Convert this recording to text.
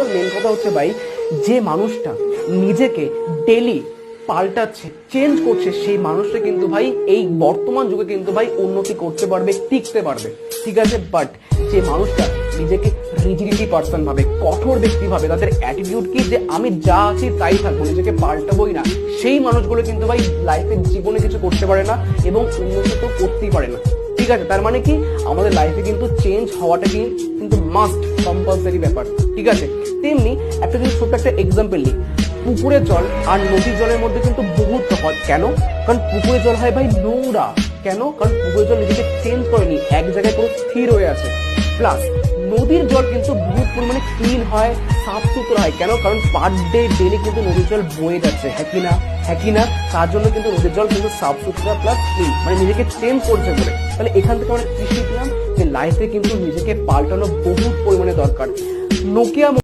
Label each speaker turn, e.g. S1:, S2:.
S1: Of main কথা হচ্ছে ভাই, যে মানুষটা নিজেকে ডেলি পাল্টাচ্ছে, চেঞ্জ করছে, সেই মানুষটা কিন্তু ভাই এই বর্তমান যুগে কিন্তু ভাই উন্নতি করতে পারবে, টিকতে পারবে, ঠিক আছে। বাট যে মানুষটা নিজেকে রিজিডিটি পার্সন ভাবে, কঠোর ব্যক্তি ভাবে, তাদের অ্যাটিটিউড কি যে আমি যা আছি তাই থাকবো, নিজেকে পাল্টাবোই না, সেই মানুষগুলো কিন্তু ভাই লাইফে জীবনে কিছু করতে পারে না এবং উন্নতি তো করতেই পারে না, ঠিক আছে। তার মানে কি আমাদের লাইফে কিন্তু চেঞ্জ হওয়াটা কি কিন্তু মাস্ট, কম্পালসারি ব্যাপার, ঠিক আছে। তেমনি একটা যদি ছোট্ট একটা এক্সাম্পল নিই, পুকুরের জল আর নদীর জলের মধ্যে কিন্তু বহুত তফাৎ। কেন? কারণ পুকুরের জল হয় ভাই নোংরা। কেন? কারণ পুকুরের জল নিজেকে চেঞ্জ করেনি, এক জায়গায় পুরো স্থির হয়ে আছে। প্লাস নদীর জল কিন্তু বহুত পরিমাণে ক্লিন হয়, সাফ সুতরা হয়। কেন? কারণ পার ডে ডেলি কিন্তু নদীর জল বয়ে যাচ্ছে, হ্যাঁ কি না, হ্যাঁ কি না, তার জন্য কিন্তু নদীর জল কিন্তু সাফ সুতরা প্লাস ক্লিন, মানে নিজেকে চেঞ্জ করছে বলে। তাহলে এখান থেকে আমরা কি শিখলাম যে লাইফে কিন্তু নিজেকে পাল্টানো বহুত পরিমাণে দরকার। নোকিয়া